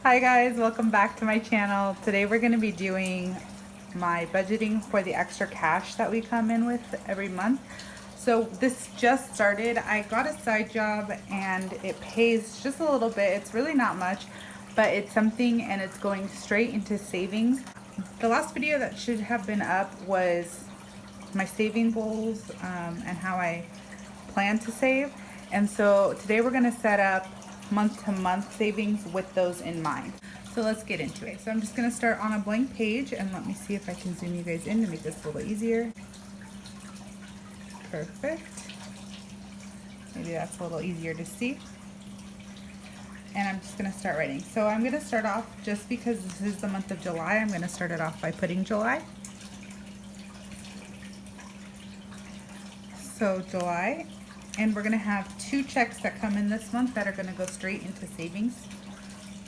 Hi guys, welcome back to my channel. Today we're going to be doing my budgeting for the extra cash that we come in with every month. So this just started. I got a side job and it pays just a little bit. It's really not much, but it's something and it's going straight into savings. The last video that should have been up was my saving goals and how I plan to save. And so today we're going to set up month-to-month savings with those in mind. So let's get into it. So I'm just going to start on a blank page, and let me see if I can zoom you guys in to make this a little easier. Perfect. Maybe that's a little easier to see. And I'm just going to start writing. So I'm going to start off, just because this is the month of July, I'm going to start it off by putting July. So July, and we're going to have 2 checks that come in this month that are going to go straight into savings.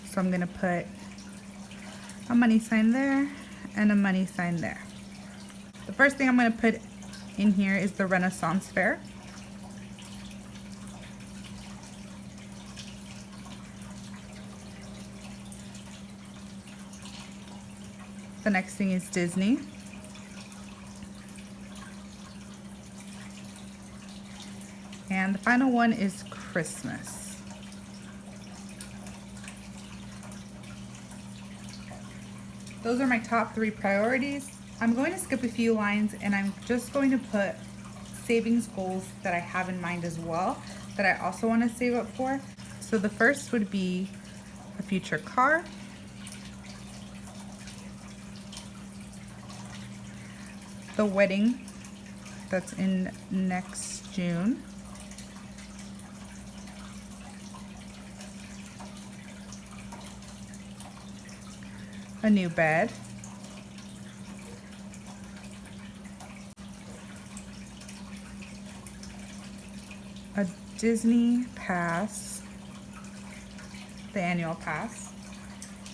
So I'm going to put a money sign there and a money sign there. The first thing I'm going to put in here is the Renaissance Fair. The next thing is Disney. And the final one is Christmas. Those are my top 3 priorities. I'm going to skip a few lines and I'm just going to put savings goals that I have in mind as well, that I also want to save up for. So the first would be a future car. The wedding that's in next June. A new bed. A Disney pass, the annual pass.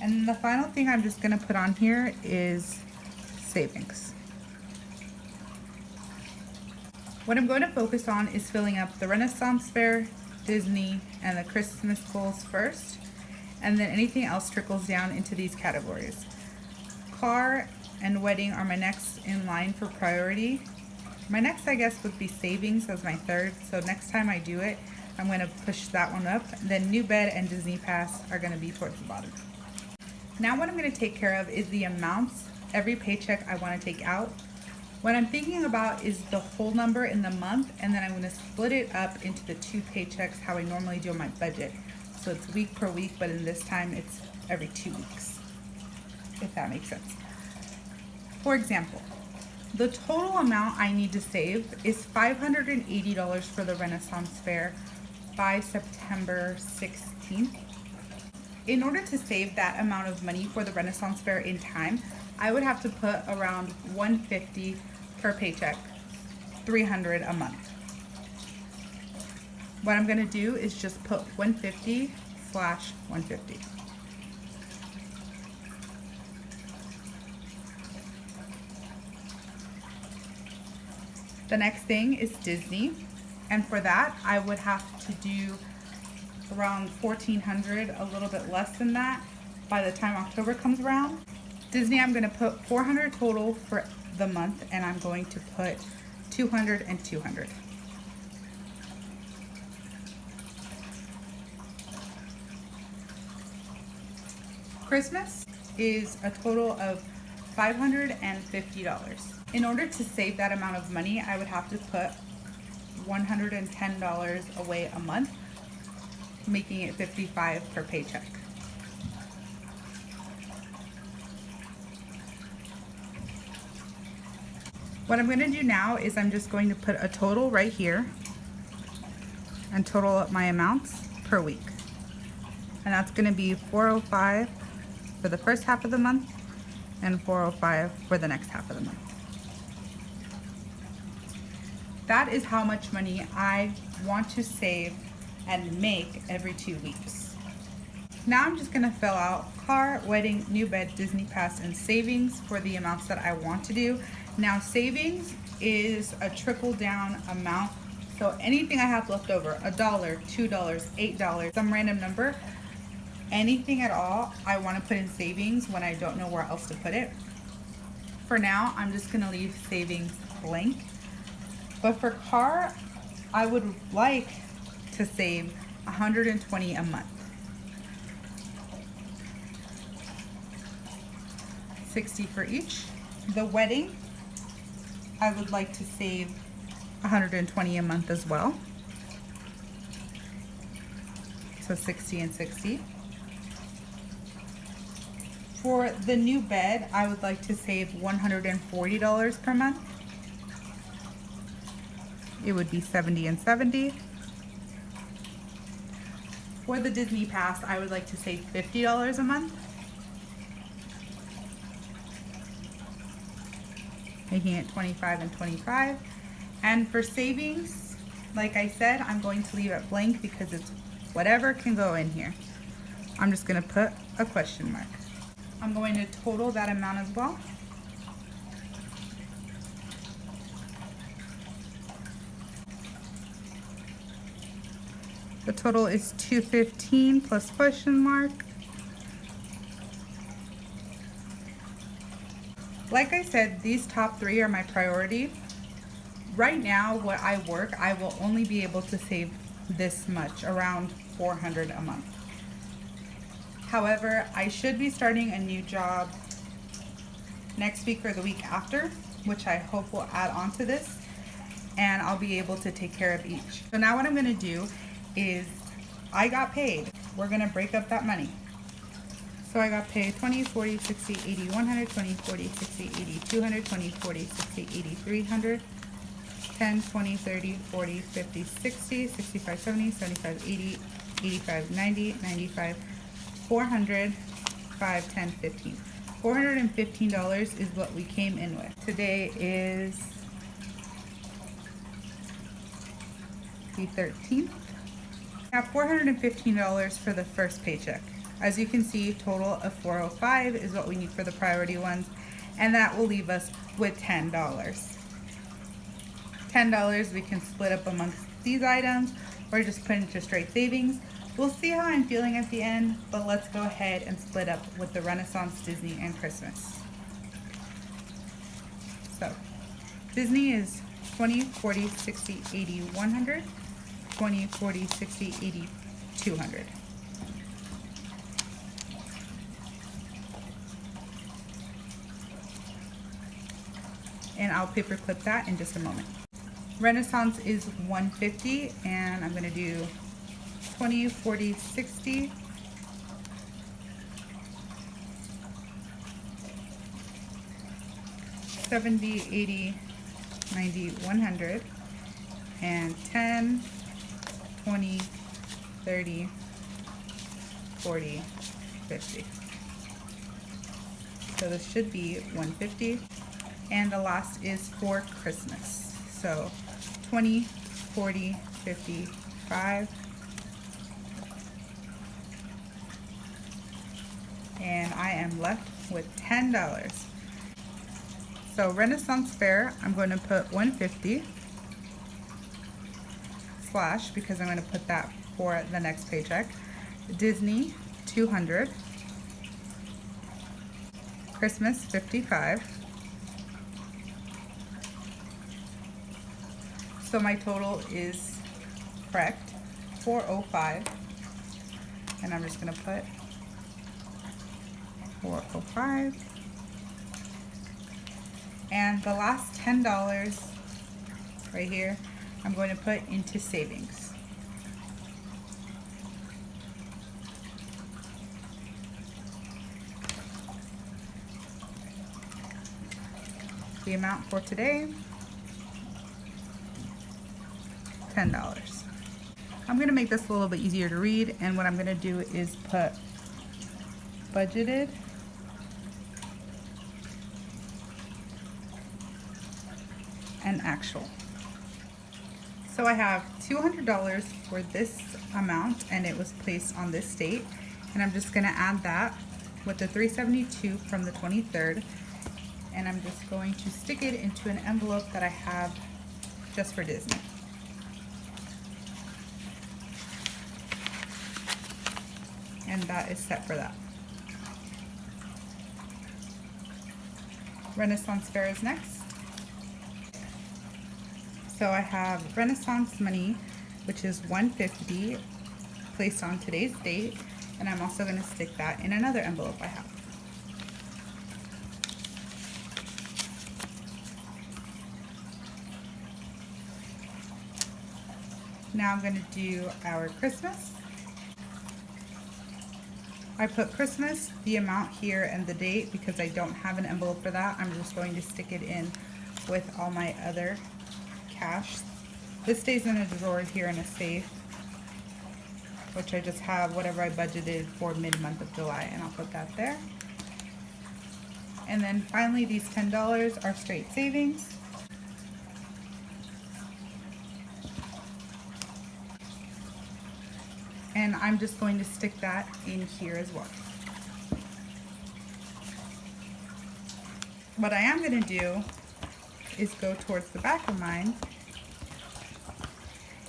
And the final thing I'm just going to put on here is savings. What I'm going to focus on is filling up the Renaissance Fair, Disney, and the Christmas goals first. And then anything else trickles down into these categories. Car and wedding are my next in line for priority. My next, I guess, would be savings as my third. So next time I do it, I'm going to push that one up. Then new bed and Disney pass are going to be towards the bottom. Now what I'm going to take care of is the amounts every paycheck I want to take out. What I'm thinking about is the whole number in the month, and then I'm going to split it up into the 2 paychecks how I normally do on my budget. So it's week per week, but in this time it's every 2 weeks, if that makes sense. For example, the total amount I need to save is $580 for the Renaissance Fair by September 16th. In order to save that amount of money for the Renaissance Fair in time, I would have to put around $150 per paycheck, $300 a month. What I'm going to do is just put 150/150. The next thing is Disney, and for that I would have to do around $1,400, a little bit less than that by the time October comes around. Disney, I'm going to put $400 total for the month, and I'm going to put $200 and $200. Christmas is a total of $550. In order to save that amount of money, I would have to put $110 away a month, making it $55 per paycheck. What I'm going to do now is I'm just going to put a total right here and total up my amounts per week. And that's going to be $405 for the first half of the month and $405 for the next half of the month. That is how much money I want to save and make every 2 weeks. Now I'm just going to fill out car, wedding, new bed, Disney pass, and savings for the amounts that I want to do. Now savings is a trickle down amount. So anything I have left over, $1, $2, $8, some random number, Anything at all I want to put in savings when I don't know where else to put it. For now, I'm just going to leave savings blank. But for car, I would like to save $120 a month. 60 for each. The wedding, I would like to save $120 a month as well. So 60 and 60. For the new bed, I would like to save $140 per month. It would be 70 and 70. For the Disney Pass, I would like to save $50 a month, making it 25 and 25. And for savings, like I said, I'm going to leave it blank because it's whatever can go in here. I'm just going to put a question mark. I'm going to total that amount as well. The total is $215 plus question mark. Like I said, these top three are my priority. Right now, what I work, I will only be able to save this much, around $400 a month. However, I should be starting a new job next week or the week after, which I hope will add on to this, and I'll be able to take care of each. So now what I'm gonna do is, I got paid. We're gonna break up that money. So I got paid 20, 40, 60, 80, 100, 20, 40, 60, 80, 200, 20, 40, 60, 80, 300, 10, 20, 30, 40, 50, 60, 65, 70, 75, 80, 85, 90, 95, 400, 5, 10, 15. $415 is what we came in with. Today is the 13th. I have $415 for the first paycheck. As you can see, total of $405 is what we need for the priority ones, and that will leave us with $10. $10 we can split up amongst these items or just put into straight savings. We'll see how I'm feeling at the end, but let's go ahead and split up with the Renaissance, Disney, and Christmas. So, Disney is 20, 40, 60, 80, 100, 20, 40, 60, 80, 200. And I'll paperclip that in just a moment. Renaissance is 150, and I'm gonna do 20, 40, 60, 70, 80, 90, 100, and 10, 20, 30, 40, 50. So this should be 150. And the last is for Christmas. So 20, 40, 50, 5. And I am left with $10. So Renaissance Fair, I'm going to put 150 slash, because I'm going to put that for the next paycheck. Disney, 200. Christmas, 55. So my total is correct, 405. And I'm just going to put 405. And the last $10 right here, I'm going to put into savings. The amount for today, $10. I'm going to make this a little bit easier to read, and what I'm going to do is put budgeted and actual. So I have $200 for this amount, and it was placed on this date, and I'm just going to add that with the $372 from the 23rd, and I'm just going to stick it into an envelope that I have just for Disney. and that is set for that. Renaissance Fair is next. So I have Renaissance money, which is $150 placed on today's date, and I'm also going to stick that in another envelope I have. Now I'm going to do our Christmas. I put Christmas, the amount here, and the date because I don't have an envelope for that. I'm just going to stick it in with all my other cash. This stays in a drawer here in a safe, which I just have whatever I budgeted for mid-month of July, and I'll put that there. And then finally, these $10 are straight savings. And I'm just going to stick that in here as well. What I am going to do is go towards the back of mine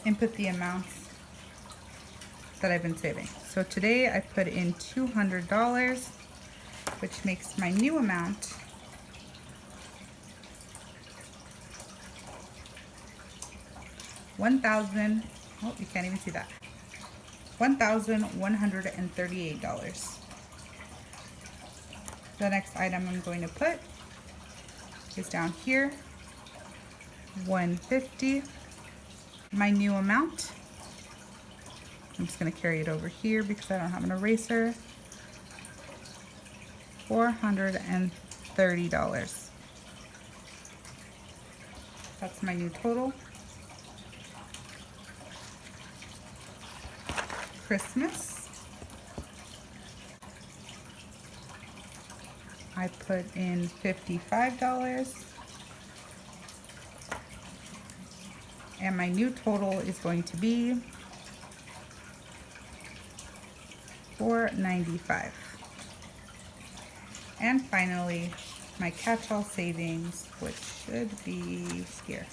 and put the amounts that I've been saving. So today I put in $200, which makes my new amount $1,000. Oh, you can't even see that. $1,138. The next item I'm going to put is down here, $150. My new amount, I'm just going to carry it over here because I don't have an eraser, $430. That's my new total. Christmas, I put in $55, and my new total is going to be $495. And finally, my catch-all savings, which should be here.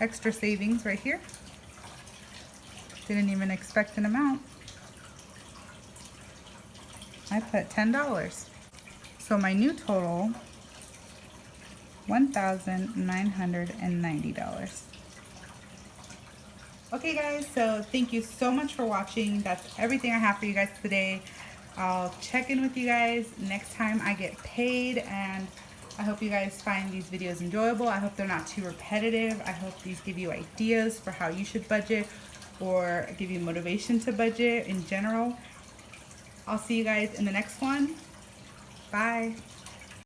Extra savings right here. Didn't even expect an amount. I put $10. So my new total, $1,990. Okay guys, so thank you so much for watching. That's everything I have for you guys today. I'll check in with you guys next time I get paid, and I hope you guys find these videos enjoyable. I hope they're not too repetitive. I hope these give you ideas for how you should budget, or give you motivation to budget in general. I'll see you guys in the next one. Bye.